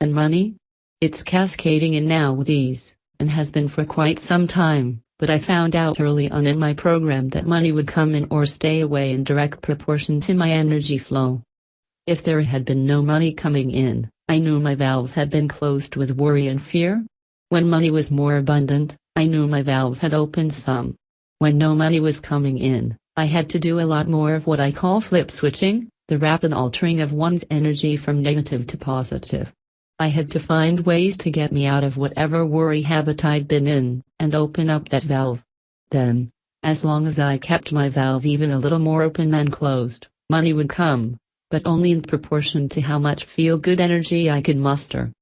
And money? It's cascading in now with ease, and has been for quite some time, but I found out early on in my program that money would come in or stay away in direct proportion to my energy flow. If there had been no money coming in, I knew my valve had been closed with worry and fear. When money was more abundant, I knew my valve had opened some. When no money was coming in, I had to do a lot more of what I call flip switching, the rapid altering of one's energy from negative to positive. I had to find ways to get me out of whatever worry habit I'd been in, and open up that valve. Then, as long as I kept my valve even a little more open than closed, money would come, but only in proportion to how much feel-good energy I could muster.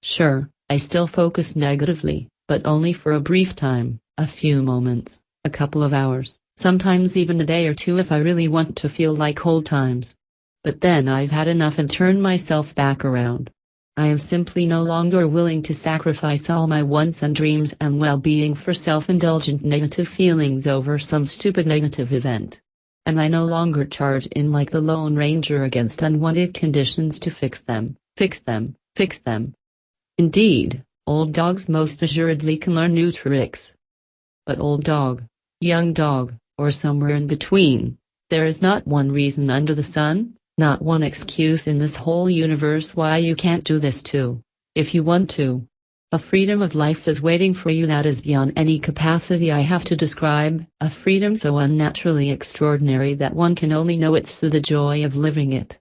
Sure, I still focused negatively, but only for a brief time, a few moments, a couple of hours, sometimes even a day or two if I really want to feel like old times. But then I've had enough and turned myself back around. I am simply no longer willing to sacrifice all my wants and dreams and well-being for self-indulgent negative feelings over some stupid negative event. And I no longer charge in like the Lone Ranger against unwanted conditions to fix them, fix them, fix them. Indeed, old dogs most assuredly can learn new tricks. But old dog, young dog, or somewhere in between, there is not one reason under the sun, not one excuse in this whole universe why you can't do this too, if you want to. A freedom of life is waiting for you that is beyond any capacity I have to describe, a freedom so unnaturally extraordinary that one can only know it through the joy of living it.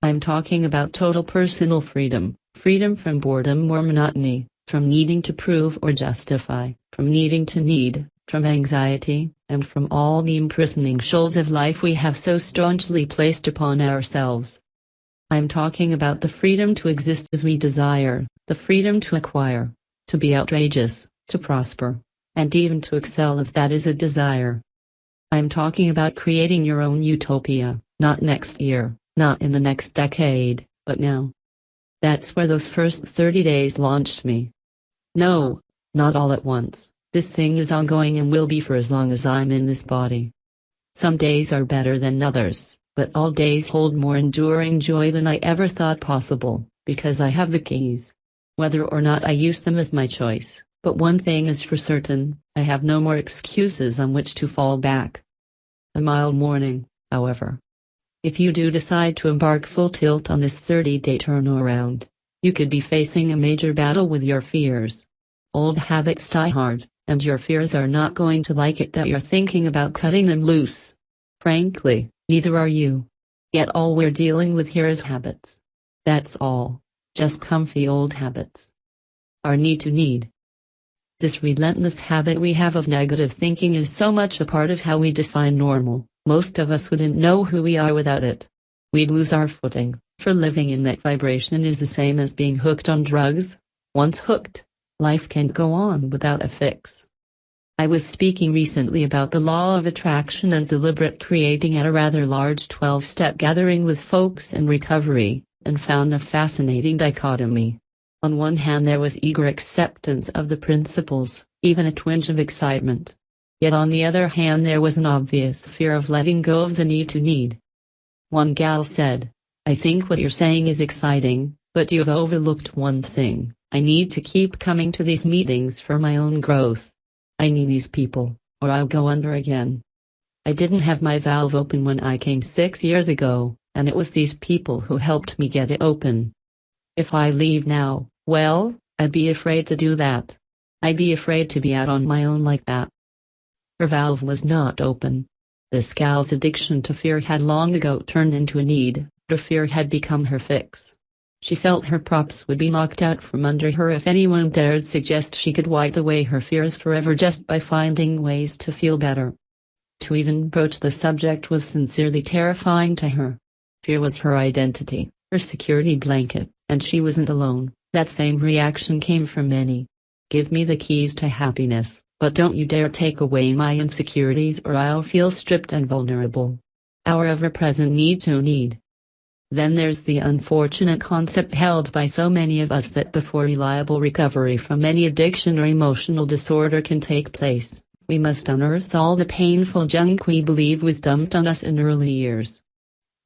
I'm talking about total personal freedom, freedom from boredom or monotony, from needing to prove or justify, from needing to need, from anxiety, and from all the imprisoning shoals of life we have so staunchly placed upon ourselves. I'm talking about the freedom to exist as we desire, the freedom to acquire, to be outrageous, to prosper, and even to excel if that is a desire. I'm talking about creating your own utopia, not next year, not in the next decade, but now. That's where those first 30 days launched me. No, not all at once. This thing is ongoing and will be for as long as I'm in this body. Some days are better than others, but all days hold more enduring joy than I ever thought possible, because I have the keys. Whether or not I use them is my choice, but one thing is for certain, I have no more excuses on which to fall back. A mild morning, however. If you do decide to embark full tilt on this 30-day turnaround, you could be facing a major battle with your fears. Old habits die hard, and your fears are not going to like it that you're thinking about cutting them loose. Frankly, neither are you. Yet all we're dealing with here is habits. That's all. Just comfy old habits. Our need to need. This relentless habit we have of negative thinking is so much a part of how we define normal, most of us wouldn't know who we are without it. We'd lose our footing, for living in that vibration is the same as being hooked on drugs. Once hooked, life can't go on without a fix. I was speaking recently about the law of attraction and deliberate creating at a rather large 12-step gathering with folks in recovery, and found a fascinating dichotomy. On one hand there was eager acceptance of the principles, even a twinge of excitement. Yet on the other hand there was an obvious fear of letting go of the need to need. One gal said, "I think what you're saying is exciting, but you've overlooked one thing. I need to keep coming to these meetings for my own growth. I need these people, or I'll go under again. I didn't have my valve open when I came 6 years ago, and it was these people who helped me get it open. If I leave now, well, I'd be afraid to do that. I'd be afraid to be out on my own like that." Her valve was not open. This gal's addiction to fear had long ago turned into a need, her fear had become her fix. She felt her props would be knocked out from under her if anyone dared suggest she could wipe away her fears forever just by finding ways to feel better. To even broach the subject was sincerely terrifying to her. Fear was her identity, her security blanket, and she wasn't alone. That same reaction came from many. Give me the keys to happiness, but don't you dare take away my insecurities or I'll feel stripped and vulnerable. Our ever-present need to need. Then there's the unfortunate concept held by so many of us that before reliable recovery from any addiction or emotional disorder can take place, we must unearth all the painful junk we believe was dumped on us in early years.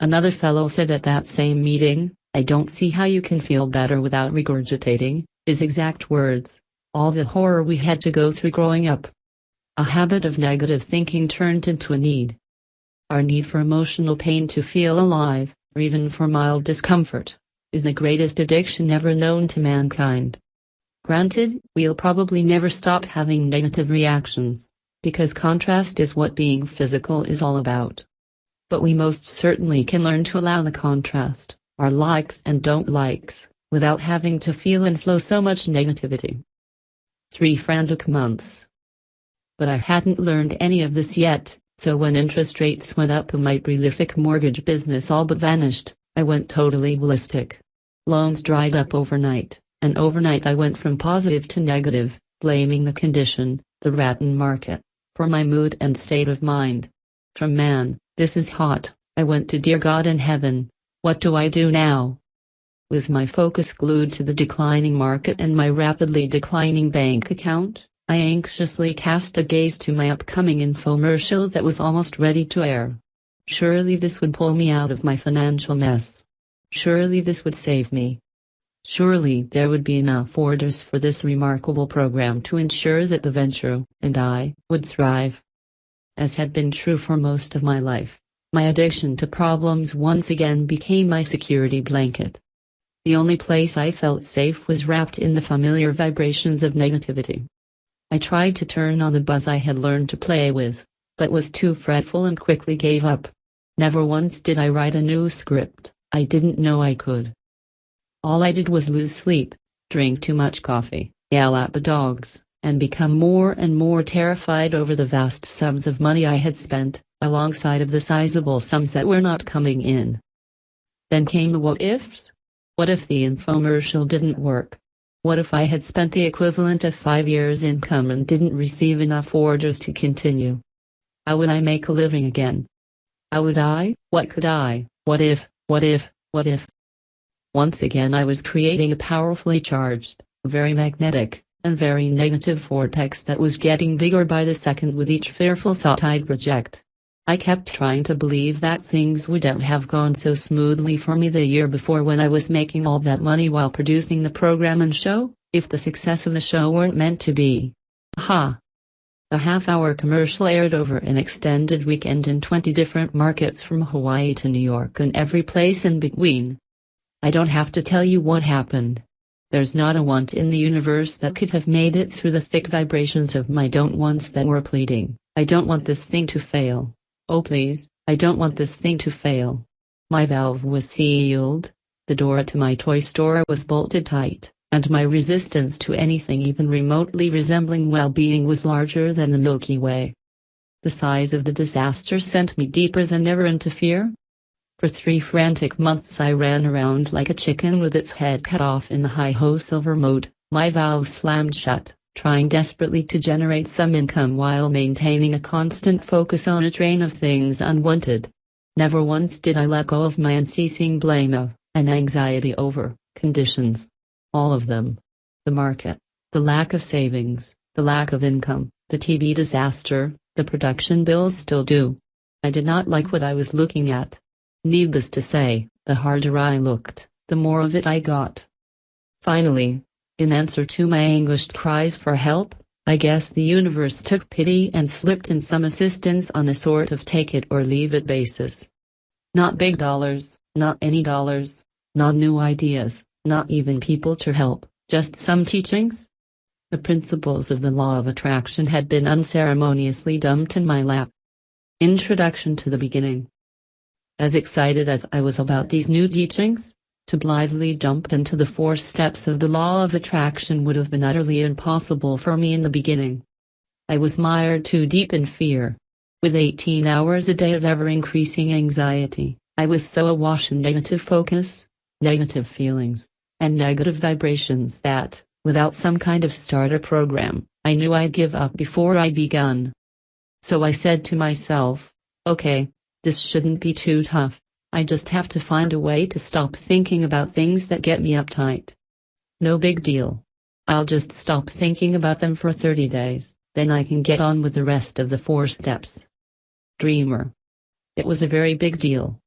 Another fellow said at that same meeting, I don't see how you can feel better without regurgitating, his exact words, all the horror we had to go through growing up. A habit of negative thinking turned into a need. Our need for emotional pain to feel alive, or even for mild discomfort, is the greatest addiction ever known to mankind. Granted, we'll probably never stop having negative reactions, because contrast is what being physical is all about. But we most certainly can learn to allow the contrast, our likes and don't likes, without having to feel and flow so much negativity. 3 frantic months. But I hadn't learned any of this yet, so when interest rates went up and my prolific mortgage business all but vanished, I went totally ballistic. Loans dried up overnight, and overnight I went from positive to negative, blaming the condition, the rotten market, for my mood and state of mind. From man, this is hot, I went to dear God in heaven, what do I do now? With my focus glued to the declining market and my rapidly declining bank account, I anxiously cast a gaze to my upcoming infomercial that was almost ready to air. Surely this would pull me out of my financial mess. Surely this would save me. Surely there would be enough orders for this remarkable program to ensure that the venture and I would thrive. As had been true for most of my life, my addiction to problems once again became my security blanket. The only place I felt safe was wrapped in the familiar vibrations of negativity. I tried to turn on the buzz I had learned to play with, but was too fretful and quickly gave up. Never once did I write a new script, I didn't know I could. All I did was lose sleep, drink too much coffee, yell at the dogs, and become more and more terrified over the vast sums of money I had spent, alongside of the sizable sums that were not coming in. Then came the what-ifs. What if the infomercial didn't work? What if I had spent the equivalent of 5 years' income and didn't receive enough orders to continue? How would I make a living again? How would I? What could I? What if? What if? What if? Once again I was creating a powerfully charged, very magnetic, and very negative vortex that was getting bigger by the second with each fearful thought I'd project. I kept trying to believe that things wouldn't have gone so smoothly for me the year before when I was making all that money while producing the program and show, if the success of the show weren't meant to be. Aha! The half-hour commercial aired over an extended weekend in 20 different markets from Hawaii to New York and every place in between. I don't have to tell you what happened. There's not a want in the universe that could have made it through the thick vibrations of my don't wants that were pleading, I don't want this thing to fail. Oh please, I don't want this thing to fail. My valve was sealed, the door to my toy store was bolted tight, and my resistance to anything even remotely resembling well-being was larger than the Milky Way. The size of the disaster sent me deeper than ever into fear. For 3 frantic months I ran around like a chicken with its head cut off in the hi-ho silver mode, my valve slammed shut, trying desperately to generate some income while maintaining a constant focus on a train of things unwanted. Never once did I let go of my unceasing blame of, and anxiety over, conditions. All of them. The market, the lack of savings, the lack of income, the TB disaster, the production bills still due. I did not like what I was looking at. Needless to say, the harder I looked, the more of it I got. Finally, in answer to my anguished cries for help, I guess the universe took pity and slipped in some assistance on a sort of take-it-or-leave-it basis. Not big dollars, not any dollars, not new ideas, not even people to help, just some teachings. The principles of the law of attraction had been unceremoniously dumped in my lap. Introduction to the beginning. As excited as I was about these new teachings, to blithely jump into the 4 steps of the law of attraction would have been utterly impossible for me in the beginning. I was mired too deep in fear. With 18 hours a day of ever-increasing anxiety, I was so awash in negative focus, negative feelings, and negative vibrations that, without some kind of starter program, I knew I'd give up before I'd begun. So I said to myself, okay, this shouldn't be too tough. I just have to find a way to stop thinking about things that get me uptight. No big deal. I'll just stop thinking about them for 30 days, then I can get on with the rest of the 4 steps. Dreamer. It was a very big deal.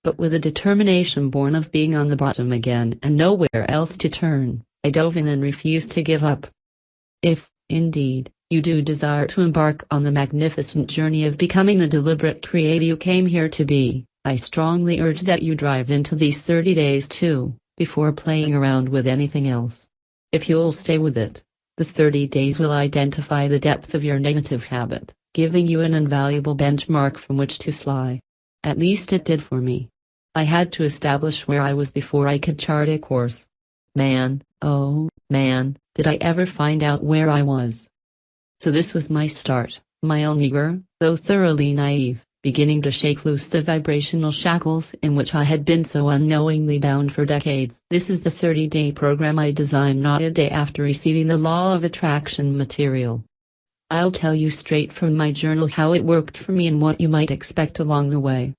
But with a determination born of being on the bottom again and nowhere else to turn, I dove in and refused to give up. If, indeed, you do desire to embark on the magnificent journey of becoming the deliberate creator you came here to be, I strongly urge that you drive into these 30 days too, before playing around with anything else. If you'll stay with it, the 30 days will identify the depth of your negative habit, giving you an invaluable benchmark from which to fly. At least it did for me. I had to establish where I was before I could chart a course. Man, oh, man, did I ever find out where I was. So this was my start, my own eager, though thoroughly naive, beginning to shake loose the vibrational shackles in which I had been so unknowingly bound for decades. This is the 30-day program I designed not a day after receiving the law of attraction material. I'll tell you straight from my journal how it worked for me and what you might expect along the way.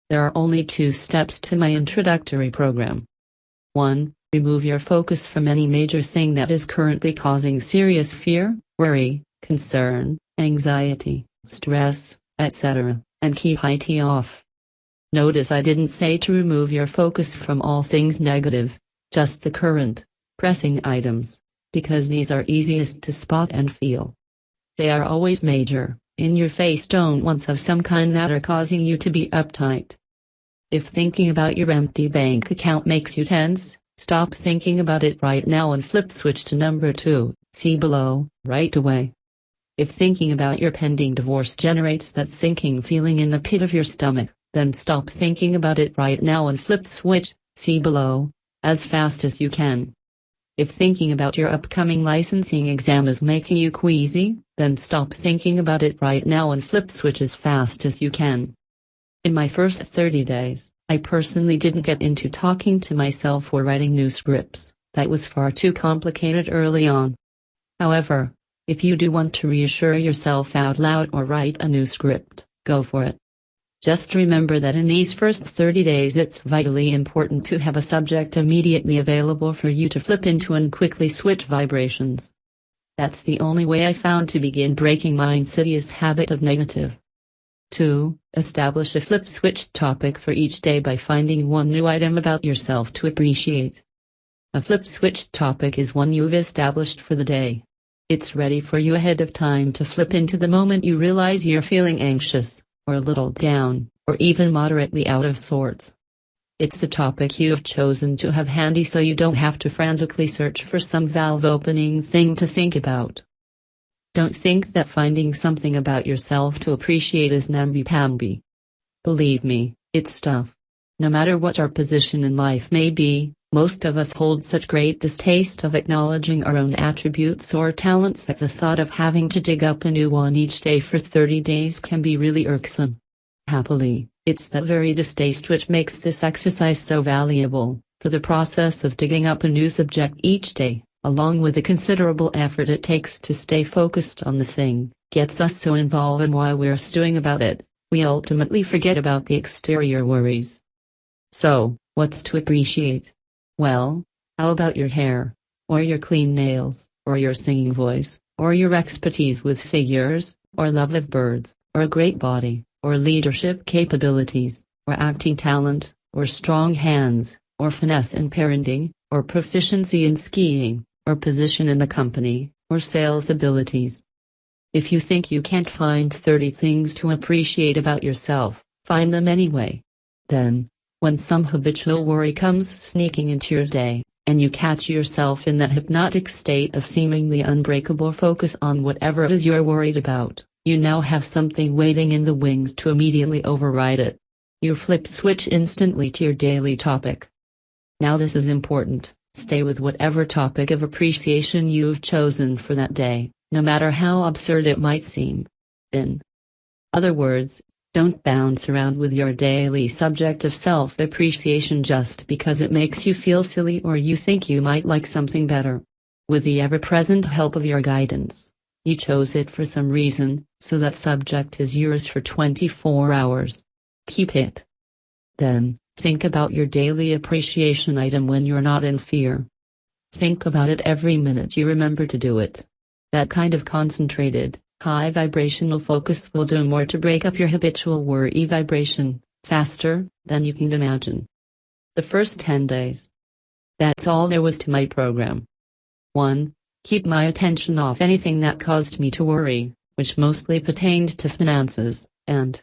There are only 2 steps to my introductory program. 1. Remove your focus from any major thing that is currently causing serious fear, worry, concern, anxiety, stress, etc., and keep IT off. Notice I didn't say to remove your focus from all things negative, just the current, pressing items, because these are easiest to spot and feel. They are always major, in-your-face ones of some kind that are causing you to be uptight. If thinking about your empty bank account makes you tense, stop thinking about it right now and flip switch to number 2, see below, right away. If thinking about your pending divorce generates that sinking feeling in the pit of your stomach, then stop thinking about it right now and flip switch, see below, as fast as you can. If thinking about your upcoming licensing exam is making you queasy, then stop thinking about it right now and flip switch as fast as you can. In my first 30 days, I personally didn't get into talking to myself or writing new scripts. That was far too complicated early on. However, if you do want to reassure yourself out loud or write a new script, go for it. Just remember that in these first 30 days it's vitally important to have a subject immediately available for you to flip into and quickly switch vibrations. That's the only way I found to begin breaking my insidious habit of negative. 2. Establish a flip switch topic for each day by finding one new item about yourself to appreciate. A flip switch topic is one you've established for the day. It's ready for you ahead of time to flip into the moment you realize you're feeling anxious, or a little down, or even moderately out of sorts. It's a topic you have chosen to have handy so you don't have to frantically search for some valve-opening thing to think about. Don't think that finding something about yourself to appreciate is namby-pamby. Believe me, it's tough. No matter what our position in life may be, most of us hold such great distaste of acknowledging our own attributes or talents that the thought of having to dig up a new one each day for 30 days can be really irksome. Happily, it's that very distaste which makes this exercise so valuable, for the process of digging up a new subject each day, along with the considerable effort it takes to stay focused on the thing, gets us so involved in why we're stewing about it, we ultimately forget about the exterior worries. So, what's to appreciate? Well, how about your hair, or your clean nails, or your singing voice, or your expertise with figures, or love of birds, or a great body, or leadership capabilities, or acting talent, or strong hands, or finesse in parenting, or proficiency in skiing, or position in the company, or sales abilities? If you think you can't find 30 things to appreciate about yourself, find them anyway. Then, when some habitual worry comes sneaking into your day, and you catch yourself in that hypnotic state of seemingly unbreakable focus on whatever it is you're worried about, you now have something waiting in the wings to immediately override it. You flip switch instantly to your daily topic. Now this is important, stay with whatever topic of appreciation you've chosen for that day, no matter how absurd it might seem. In other words, don't bounce around with your daily subject of self-appreciation just because it makes you feel silly or you think you might like something better. With the ever-present help of your guidance, you chose it for some reason, so that subject is yours for 24 hours. Keep it. Then, think about your daily appreciation item when you're not in fear. Think about it every minute you remember to do it. That kind of concentrated, high vibrational focus will do more to break up your habitual worry vibration faster than you can imagine. The first 10 days. That's all there was to my program. 1. Keep my attention off anything that caused me to worry, which mostly pertained to finances, and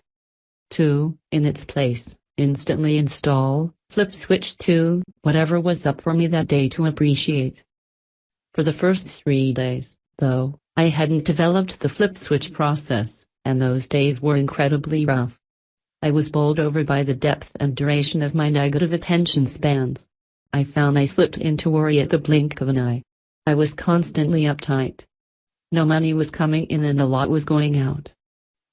2. In its place, instantly install, flip switch to, whatever was up for me that day to appreciate. For the first 3 days, though, I hadn't developed the flip switch process, and those days were incredibly rough. I was bowled over by the depth and duration of my negative attention spans. I found I slipped into worry at the blink of an eye. I was constantly uptight. No money was coming in and a lot was going out.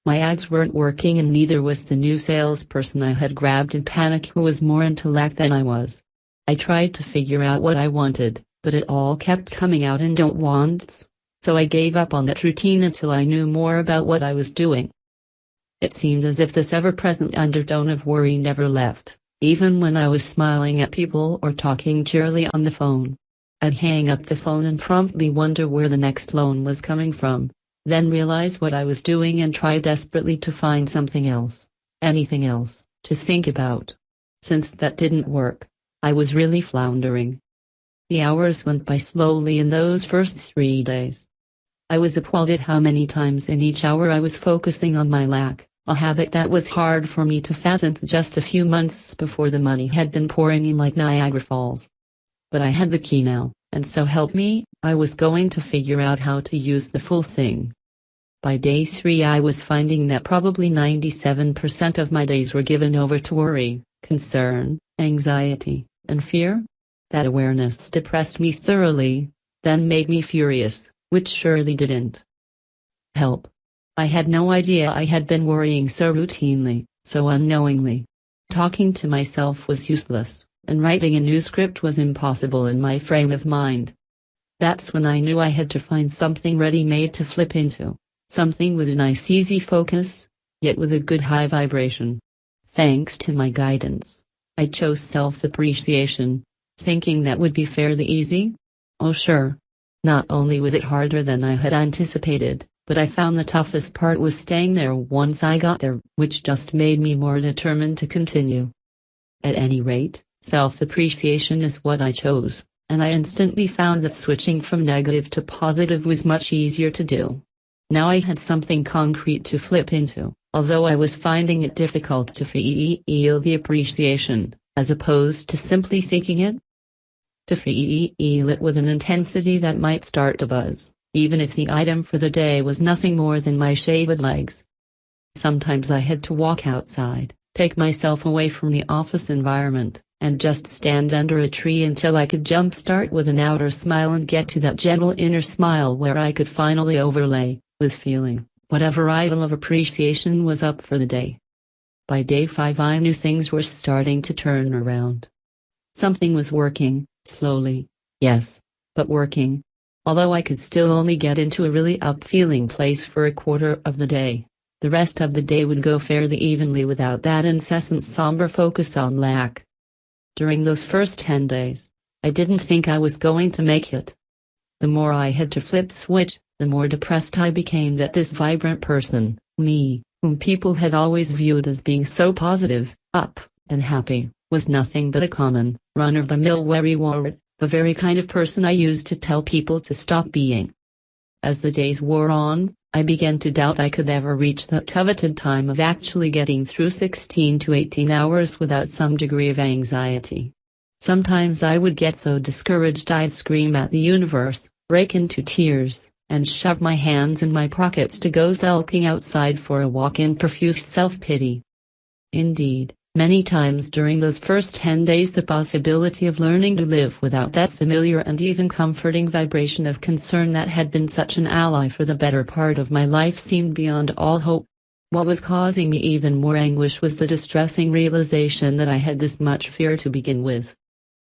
My ads weren't working and neither was the new salesperson I had grabbed in panic who was more intellect than I was. I tried to figure out what I wanted, but it all kept coming out in don't wants, so I gave up on that routine until I knew more about what I was doing. It seemed as if this ever-present undertone of worry never left, even when I was smiling at people or talking cheerily on the phone. I'd hang up the phone and promptly wonder where the next loan was coming from, then realize what I was doing and try desperately to find something else, anything else, to think about. Since that didn't work, I was really floundering. The hours went by slowly in those first 3 days. I was appalled at how many times in each hour I was focusing on my lack, a habit that was hard for me to fathom just a few months before the money had been pouring in like Niagara Falls. But I had the key now, and so help me, I was going to figure out how to use the full thing. By day 3 I was finding that probably 97% of my days were given over to worry, concern, anxiety, and fear. That awareness depressed me thoroughly, then made me furious, which surely didn't help. I had no idea I had been worrying so routinely, so unknowingly. Talking to myself was useless, and writing a new script was impossible in my frame of mind. That's when I knew I had to find something ready-made to flip into, something with a nice easy focus, yet with a good high vibration. Thanks to my guidance, I chose self-appreciation, thinking that would be fairly easy. Oh sure. Not only was it harder than I had anticipated, but I found the toughest part was staying there once I got there, which just made me more determined to continue. At any rate, self-appreciation is what I chose, and I instantly found that switching from negative to positive was much easier to do. Now I had something concrete to flip into, although I was finding it difficult to feel the appreciation, as opposed to simply thinking it. To feel it with an intensity that might start to buzz, even if the item for the day was nothing more than my shaved legs. Sometimes I had to walk outside, take myself away from the office environment, and just stand under a tree until I could jumpstart with an outer smile and get to that gentle inner smile where I could finally overlay, with feeling, whatever item of appreciation was up for the day. By day 5 I knew things were starting to turn around. Something was working, slowly, yes, but working. Although I could still only get into a really up-feeling place for a quarter of the day, the rest of the day would go fairly evenly without that incessant somber focus on lack. During those first 10 days, I didn't think I was going to make it. The more I had to flip switch, the more depressed I became that this vibrant person, me, whom people had always viewed as being so positive, up, and happy, was nothing but a common, run-of-the-mill worrywart, the very kind of person I used to tell people to stop being. As the days wore on, I began to doubt I could ever reach that coveted time of actually getting through 16 to 18 hours without some degree of anxiety. Sometimes I would get so discouraged I'd scream at the universe, break into tears, and shove my hands in my pockets to go sulking outside for a walk in profuse self-pity. Indeed, many times during those first 10 days the possibility of learning to live without that familiar and even comforting vibration of concern that had been such an ally for the better part of my life seemed beyond all hope. What was causing me even more anguish was the distressing realization that I had this much fear to begin with.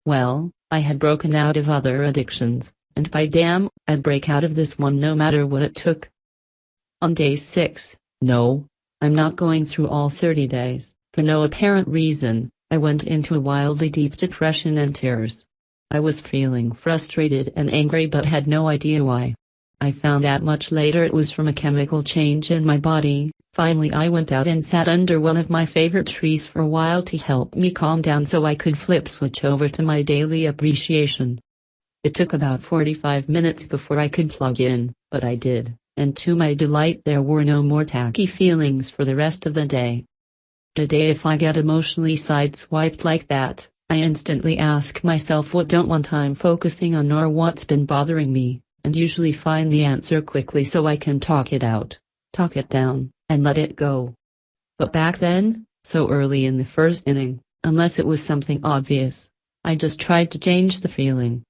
Well, I had broken out of other addictions, and by damn, I'd break out of this one no matter what it took. On day 6, no, I'm not going through all 30 days. For no apparent reason, I went into a wildly deep depression and tears. I was feeling frustrated and angry but had no idea why. I found out much later it was from a chemical change in my body, Finally I went out and sat under one of my favorite trees for a while to help me calm down so I could flip switch over to my daily appreciation. It took about 45 minutes before I could plug in, but I did, and to my delight there were no more tacky feelings for the rest of the day. Today if I get emotionally sideswiped like that, I instantly ask myself what don't want I'm focusing on or what's been bothering me, and usually find the answer quickly so I can talk it out, talk it down, and let it go. But back then, so early in the first inning, unless it was something obvious, I just tried to change the feeling.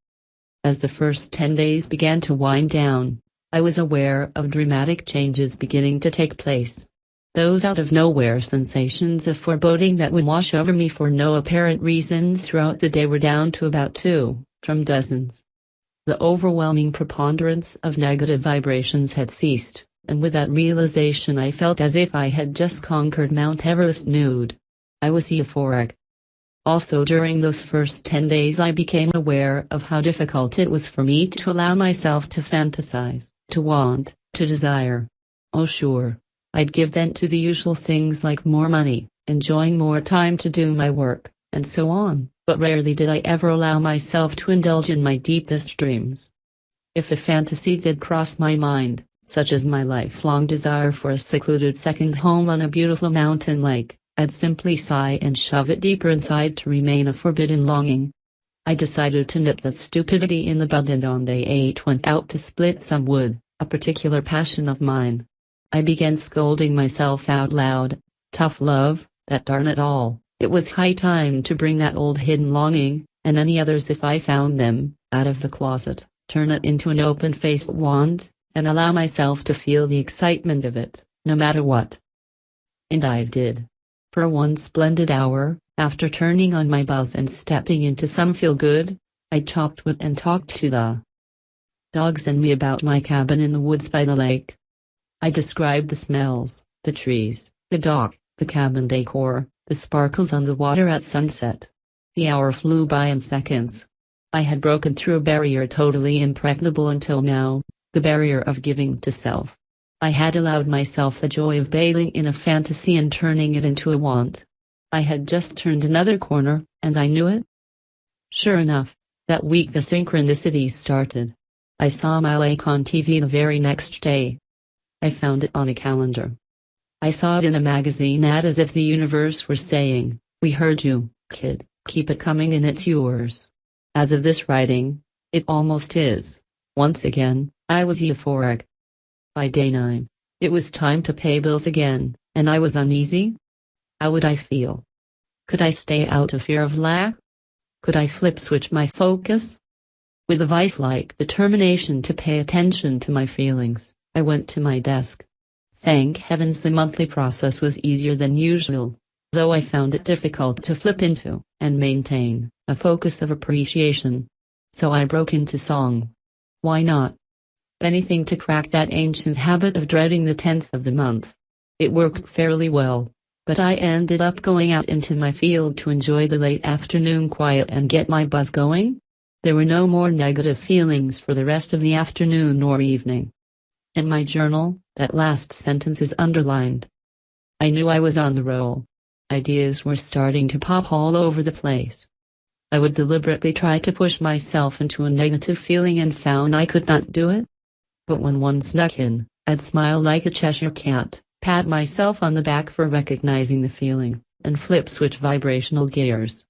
As the first 10 days began to wind down, I was aware of dramatic changes beginning to take place. Those out-of-nowhere sensations of foreboding that would wash over me for no apparent reason throughout the day were down to about 2, from dozens. The overwhelming preponderance of negative vibrations had ceased, and with that realization I felt as if I had just conquered Mount Everest nude. I was euphoric. Also during those first 10 days I became aware of how difficult it was for me to allow myself to fantasize, to want, to desire. Oh sure, I'd give vent to the usual things like more money, enjoying more time to do my work, and so on, but rarely did I ever allow myself to indulge in my deepest dreams. If a fantasy did cross my mind, such as my lifelong desire for a secluded second home on a beautiful mountain lake, I'd simply sigh and shove it deeper inside to remain a forbidden longing. I decided to nip that stupidity in the bud and on day 8 went out to split some wood, a particular passion of mine. I began scolding myself out loud. Tough love, that darn it all, it was high time to bring that old hidden longing, and any others if I found them, out of the closet, turn it into an open-faced want, and allow myself to feel the excitement of it, no matter what. And I did. For one splendid hour, after turning on my buzz and stepping into some feel-good, I chopped wood and talked to the dogs and me about my cabin in the woods by the lake. I described the smells, the trees, the dock, the cabin decor, the sparkles on the water at sunset. The hour flew by in seconds. I had broken through a barrier totally impregnable until now, the barrier of giving to self. I had allowed myself the joy of bathing in a fantasy and turning it into a want. I had just turned another corner, and I knew it. Sure enough, that week the synchronicities started. I saw my lake on TV the very next day. I found it on a calendar. I saw it in a magazine ad as if the universe were saying, "We heard you, kid, keep it coming and it's yours." As of this writing, it almost is. Once again, I was euphoric. By day 9, it was time to pay bills again, and I was uneasy. How would I feel? Could I stay out of fear of lack? Could I flip switch my focus? With a vice-like determination to pay attention to my feelings, I went to my desk. Thank heavens the monthly process was easier than usual, though I found it difficult to flip into, and maintain, a focus of appreciation. So I broke into song. Why not? Anything to crack that ancient habit of dreading the 10th of the month. It worked fairly well, but I ended up going out into my field to enjoy the late afternoon quiet and get my buzz going. There were no more negative feelings for the rest of the afternoon or evening. In my journal, that last sentence is underlined. I knew I was on the roll. Ideas were starting to pop all over the place. I would deliberately try to push myself into a negative feeling and found I could not do it. But when one snuck in, I'd smile like a Cheshire cat, pat myself on the back for recognizing the feeling, and flip switch vibrational gears.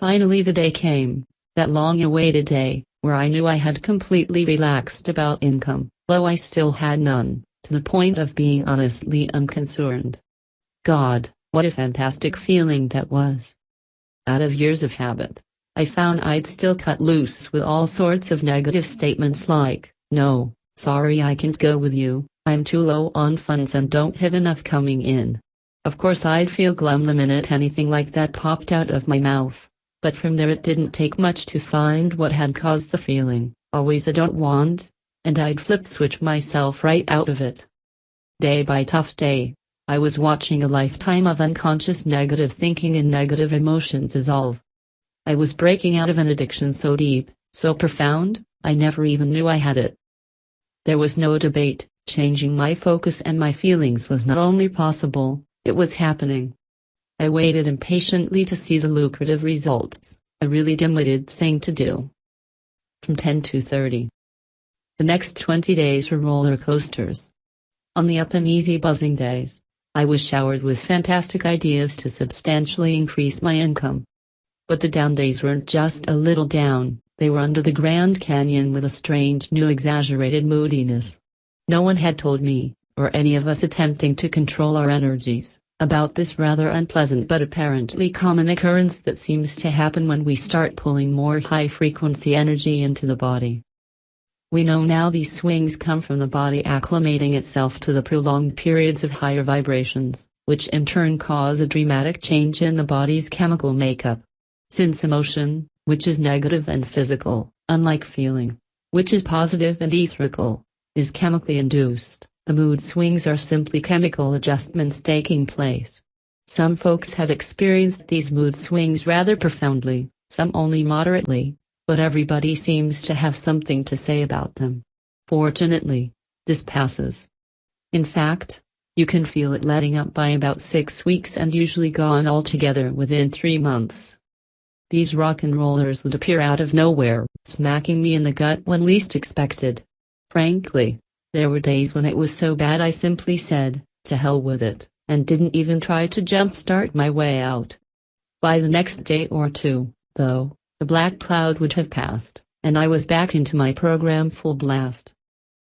Finally the day came, that long-awaited day, where I knew I had completely relaxed about income, though I still had none, to the point of being honestly unconcerned. God, what a fantastic feeling that was. Out of years of habit, I found I'd still cut loose with all sorts of negative statements like, "No, sorry I can't go with you, I'm too low on funds and don't have enough coming in." Of course I'd feel glum the minute anything like that popped out of my mouth, but from there it didn't take much to find what had caused the feeling, always a don't want, and I'd flip switch myself right out of it. Day by tough day, I was watching a lifetime of unconscious negative thinking and negative emotion dissolve. I was breaking out of an addiction so deep, so profound, I never even knew I had it. There was no debate, Changing my focus and my feelings was not only possible, it was happening. I waited impatiently to see the lucrative results, a really dim-witted thing to do. From 10 to 30. The next 20 days were roller coasters. On the up and easy buzzing days, I was showered with fantastic ideas to substantially increase my income. But the down days weren't just a little down, they were under the Grand Canyon with a strange new exaggerated moodiness. No one had told me, or any of us attempting to control our energies, about this rather unpleasant but apparently common occurrence that seems to happen when we start pulling more high-frequency energy into the body. We know now these swings come from the body acclimating itself to the prolonged periods of higher vibrations, which in turn cause a dramatic change in the body's chemical makeup. Since emotion, which is negative and physical, unlike feeling, which is positive and etherical, is chemically induced, the mood swings are simply chemical adjustments taking place. Some folks have experienced these mood swings rather profoundly, some only moderately, but everybody seems to have something to say about them. Fortunately, this passes. In fact, you can feel it letting up by about 6 weeks and usually gone altogether within 3 months. These rock and rollers would appear out of nowhere, smacking me in the gut when least expected. Frankly, there were days when it was so bad I simply said, "To hell with it," and didn't even try to jumpstart my way out. By the next day or two, though, the black cloud would have passed, and I was back into my program full blast.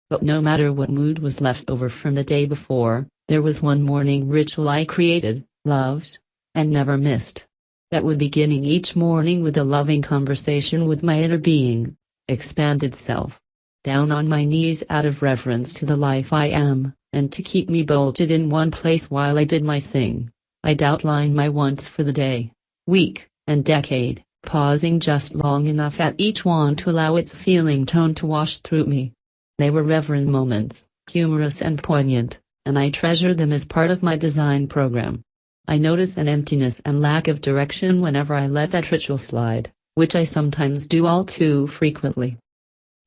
But no matter what mood was left over from the day before, there was one morning ritual I created, loved, and never missed. That would beginning each morning with a loving conversation with my inner being, expanded self. Down on my knees out of reverence to the life I am, and to keep me bolted in one place while I did my thing, I'd outline my wants for the day, week, and decade, pausing just long enough at each one to allow its feeling tone to wash through me. They were reverent moments, humorous and poignant, and I treasure them as part of my design program. I notice an emptiness and lack of direction whenever I let that ritual slide, which I sometimes do all too frequently.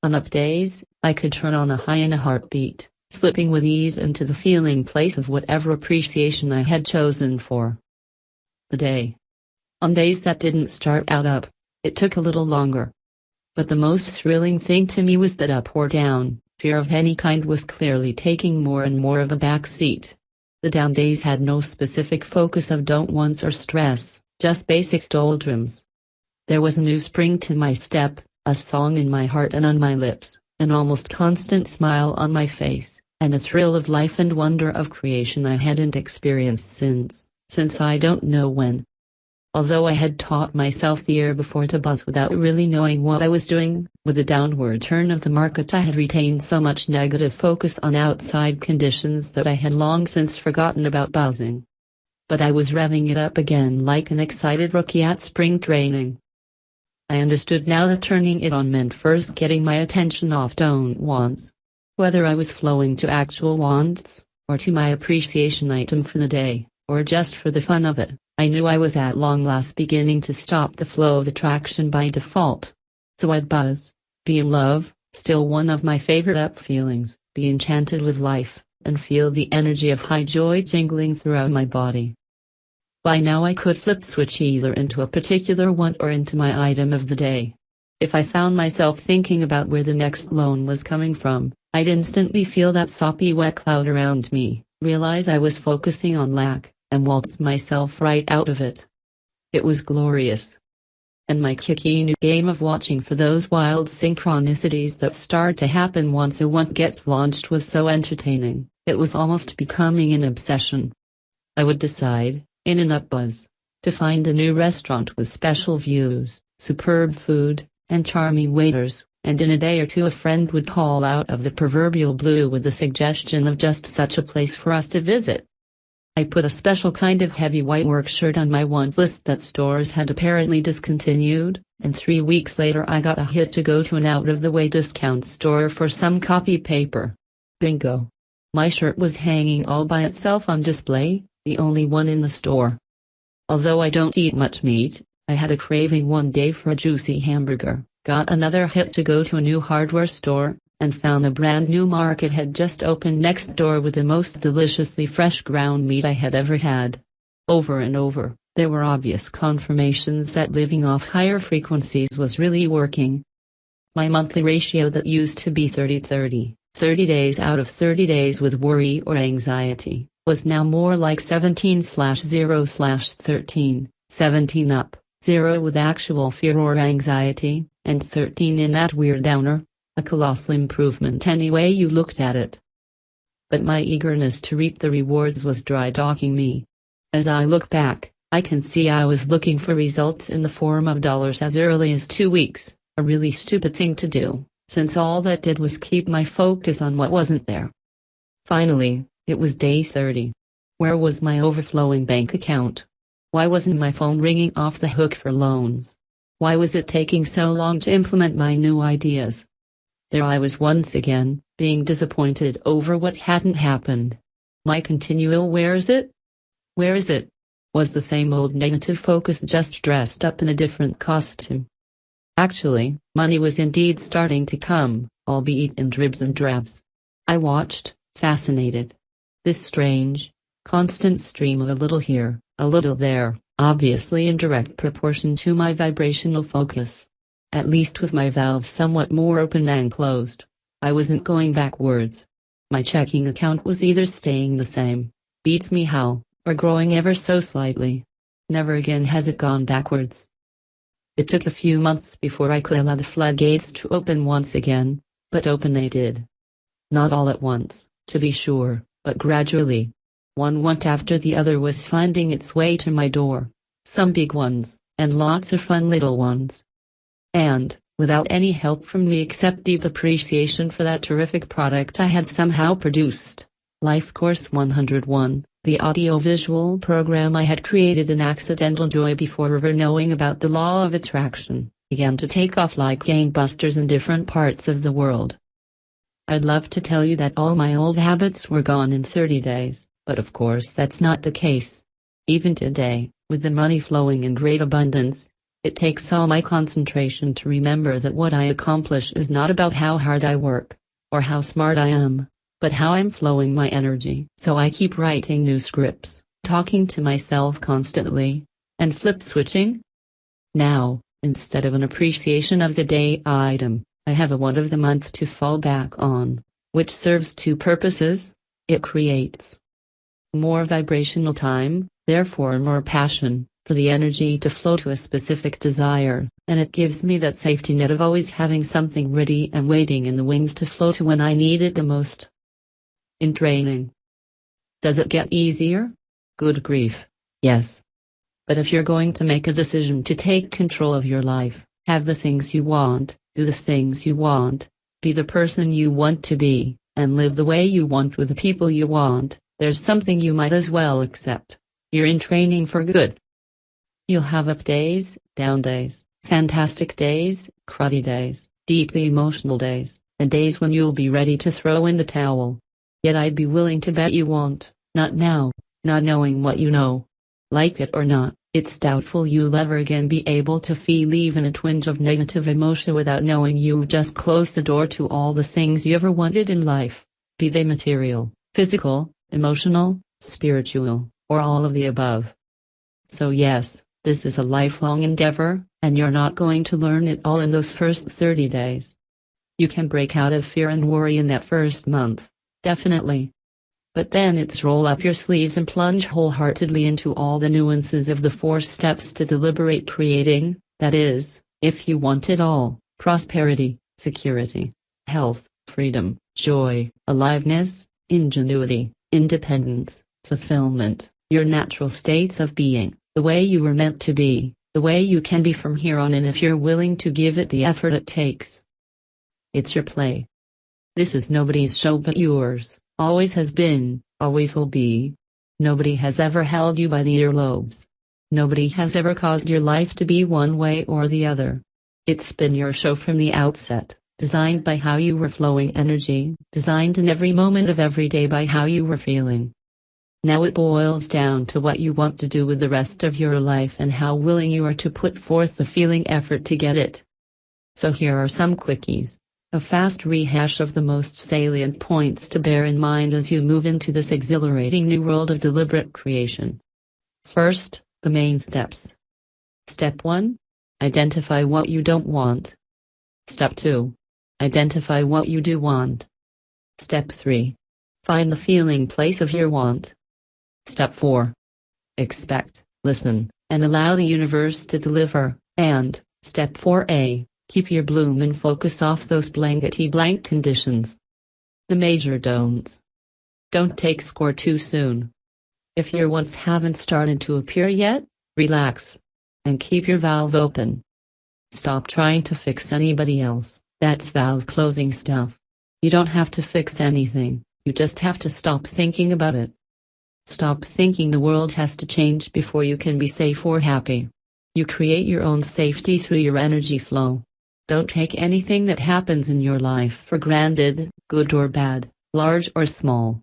On up days, I could turn on a high in a heartbeat, slipping with ease into the feeling place of whatever appreciation I had chosen for the day. On days that didn't start out up, it took a little longer. But the most thrilling thing to me was that up or down, fear of any kind was clearly taking more and more of a back seat. The down days had no specific focus of don't wants or stress, just basic doldrums. There was a new spring to my step, a song in my heart and on my lips, an almost constant smile on my face, and a thrill of life and wonder of creation I hadn't experienced since I don't know when. Although I had taught myself the year before to buzz without really knowing what I was doing, with the downward turn of the market I had retained so much negative focus on outside conditions that I had long since forgotten about buzzing. But I was revving it up again like an excited rookie at spring training. I understood now that turning it on meant first getting my attention off don't wants. Whether I was flowing to actual wants, or to my appreciation item for the day, or just for the fun of it, I knew I was at long last beginning to stop the flow of attraction by default. So I'd buzz, be in love, still one of my favorite up feelings, be enchanted with life, and feel the energy of high joy tingling throughout my body. By now I could flip switch either into a particular want or into my item of the day. If I found myself thinking about where the next loan was coming from, I'd instantly feel that soppy wet cloud around me, realize I was focusing on lack, and waltz myself right out of it. It was glorious. And my kicky new game of watching for those wild synchronicities that start to happen once a want gets launched was so entertaining, it was almost becoming an obsession. I would decide, in an up buzz, to find a new restaurant with special views, superb food, and charming waiters, and in a day or two a friend would call out of the proverbial blue with the suggestion of just such a place for us to visit. I put a special kind of heavy white work shirt on my want list that stores had apparently discontinued, and 3 weeks later I got a hit to go to an out-of-the-way discount store for some copy paper. Bingo! My shirt was hanging all by itself on display, the only one in the store. Although I don't eat much meat, I had a craving one day for a juicy hamburger, got another hit to go to a new hardware store, and found a brand new market had just opened next door with the most deliciously fresh ground meat I had ever had. Over and over, there were obvious confirmations that living off higher frequencies was really working. My monthly ratio that used to be 30-30, 30 days out of 30 days with worry or anxiety, was now more like 17/0/13, 17 up, 0 with actual fear or anxiety, and 13 in that weird downer, a colossal improvement any way you looked at it. But my eagerness to reap the rewards was dry-docking me. As I look back, I can see I was looking for results in the form of dollars as early as 2 weeks, a really stupid thing to do, since all that did was keep my focus on what wasn't there. Finally, it was day 30. Where was my overflowing bank account? Why wasn't my phone ringing off the hook for loans? Why was it taking so long to implement my new ideas? There I was once again, being disappointed over what hadn't happened. My continual "where is it? Where is it?" was the same old negative focus just dressed up in a different costume. Actually, money was indeed starting to come, albeit in dribs and drabs. I watched, fascinated. This strange, constant stream of a little here, a little there, obviously in direct proportion to my vibrational focus. At least with my valves somewhat more open than closed, I wasn't going backwards. My checking account was either staying the same, beats me how, or growing ever so slightly. Never again has it gone backwards. It took a few months before I could allow the floodgates to open once again, but open they did. Not all at once, to be sure, but gradually. One want after the other was finding its way to my door. Some big ones, and lots of fun little ones. And, without any help from me except deep appreciation for that terrific product I had somehow produced, Life Course 101, the audiovisual program I had created in accidental joy before ever knowing about the law of attraction, began to take off like gangbusters in different parts of the world. I'd love to tell you that all my old habits were gone in 30 days, but of course that's not the case. Even today, with the money flowing in great abundance, it takes all my concentration to remember that what I accomplish is not about how hard I work, or how smart I am, but how I'm flowing my energy. So I keep writing new scripts, talking to myself constantly, and flip-switching. Now, instead of an appreciation of the day item, I have a one of the month to fall back on, which serves two purposes. It creates more vibrational time, therefore more passion, for the energy to flow to a specific desire, and it gives me that safety net of always having something ready and waiting in the wings to flow to when I need it the most. In training. Does it get easier? Good grief, yes. But if you're going to make a decision to take control of your life, have the things you want, do the things you want, be the person you want to be, and live the way you want with the people you want, there's something you might as well accept. You're in training for good. You'll have up days, down days, fantastic days, cruddy days, deeply emotional days, and days when you'll be ready to throw in the towel. Yet I'd be willing to bet you won't, not now, not knowing what you know. Like it or not, it's doubtful you'll ever again be able to feel even a twinge of negative emotion without knowing you've just closed the door to all the things you ever wanted in life, be they material, physical, emotional, spiritual, or all of the above. So yes, this is a lifelong endeavor, and you're not going to learn it all in those first 30 days. You can break out of fear and worry in that first month, definitely. But then it's roll up your sleeves and plunge wholeheartedly into all the nuances of the 4 steps to deliberate creating, that is, if you want it all, prosperity, security, health, freedom, joy, aliveness, ingenuity, independence, fulfillment, your natural states of being, the way you were meant to be, the way you can be from here on in if you're willing to give it the effort it takes. It's your play. This is nobody's show but yours, always has been, always will be. Nobody has ever held you by the earlobes. Nobody has ever caused your life to be one way or the other. It's been your show from the outset, designed by how you were flowing energy, designed in every moment of every day by how you were feeling. Now it boils down to what you want to do with the rest of your life and how willing you are to put forth the feeling effort to get it. So here are some quickies. A fast rehash of the most salient points to bear in mind as you move into this exhilarating new world of deliberate creation. First, the main steps. Step 1. Identify what you don't want. Step 2. Identify what you do want. Step 3. Find the feeling place of your want. Step 4. Expect, listen, and allow the universe to deliver. And, Step 4a, keep your bloom and focus off those blankety blank conditions. The major don'ts. Don't take score too soon. If your wants haven't started to appear yet, relax. And keep your valve open. Stop trying to fix anybody else, that's valve closing stuff. You don't have to fix anything, you just have to stop thinking about it. Stop thinking the world has to change before you can be safe or happy. You create your own safety through your energy flow. Don't take anything that happens in your life for granted, good or bad, large or small.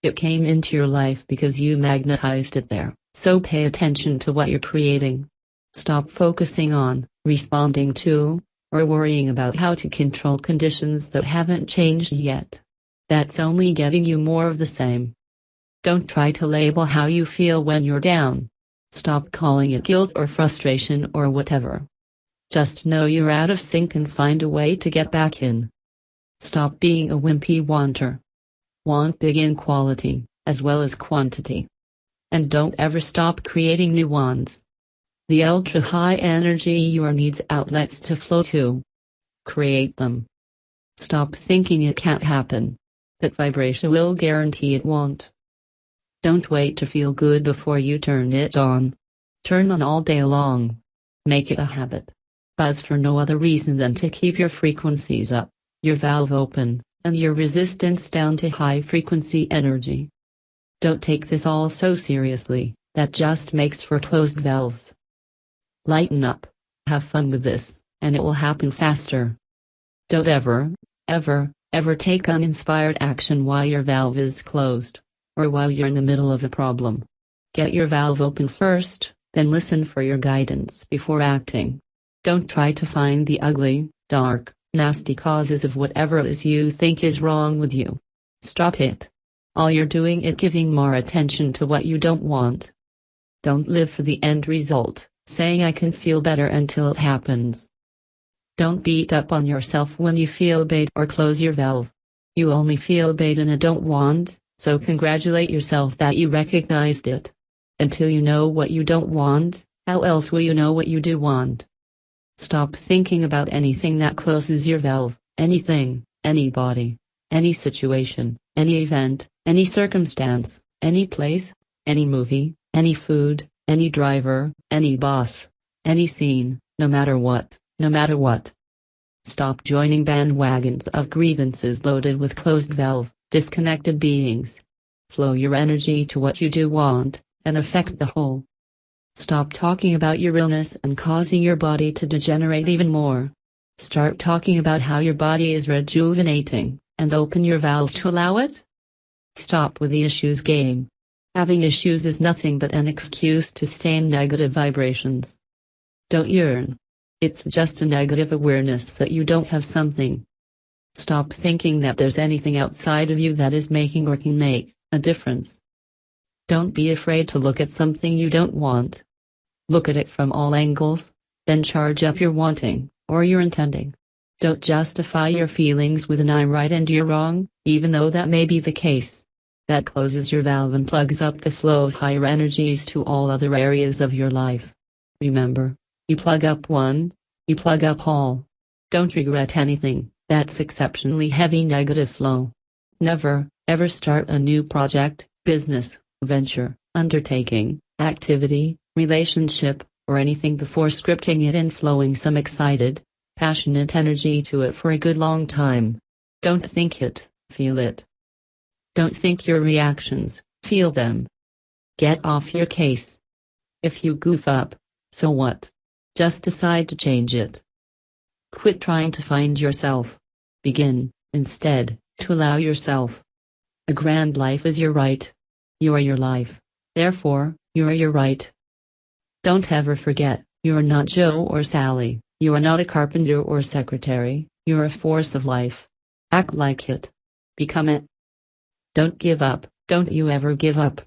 It came into your life because you magnetized it there, so pay attention to what you're creating. Stop focusing on, responding to, or worrying about how to control conditions that haven't changed yet. That's only getting you more of the same. Don't try to label how you feel when you're down. Stop calling it guilt or frustration or whatever. Just know you're out of sync and find a way to get back in. Stop being a wimpy wanter. Want big in quality, as well as quantity. And don't ever stop creating new ones. The ultra-high energy your needs outlets to flow to. Create them. Stop thinking it can't happen. That vibration will guarantee it won't. Don't wait to feel good before you turn it on. Turn on all day long. Make it a habit. Buzz for no other reason than to keep your frequencies up, your valve open, and your resistance down to high-frequency energy. Don't take this all so seriously, that just makes for closed valves. Lighten up, have fun with this, and it will happen faster. Don't ever take uninspired action while your valve is closed, or while you're in the middle of a problem. Get your valve open first, then listen for your guidance before acting. Don't try to find the ugly, dark, nasty causes of whatever it is you think is wrong with you. Stop it. All you're doing is giving more attention to what you don't want. Don't live for the end result, saying I can feel better until it happens. Don't beat up on yourself when you feel bad or close your valve. You only feel bad and I don't want, so congratulate yourself that you recognized it. Until you know what you don't want, how else will you know what you do want? Stop thinking about anything that closes your valve, anything, anybody, any situation, any event, any circumstance, any place, any movie, any food, any driver, any boss, any scene, no matter what, no matter what. Stop joining bandwagons of grievances loaded with closed valve, disconnected beings. Flow your energy to what you do want, and affect the whole. Stop talking about your illness and causing your body to degenerate even more. Start talking about how your body is rejuvenating, and open your valve to allow it. Stop with the issues game. Having issues is nothing but an excuse to stay in negative vibrations. Don't yearn. It's just a negative awareness that you don't have something. Stop thinking that there's anything outside of you that is making or can make a difference. Don't be afraid to look at something you don't want. Look at it from all angles, then charge up your wanting, or your intending. Don't justify your feelings with an I'm right and you're wrong, even though that may be the case. That closes your valve and plugs up the flow of higher energies to all other areas of your life. Remember, you plug up one, you plug up all. Don't regret anything. That's exceptionally heavy negative flow. Never, ever start a new project, business, venture, undertaking, activity, relationship, or anything before scripting it and flowing some excited, passionate energy to it for a good long time. Don't think it, feel it. Don't think your reactions, feel them. Get off your case. If you goof up, so what? Just decide to change it. Quit trying to find yourself. Begin, instead, to allow yourself. A grand life is your right. You are your life. Therefore, you are your right. Don't ever forget, you are not Joe or Sally, you are not a carpenter or secretary, You're a force of life. Act like it. Become it. Don't give up, don't you ever give up.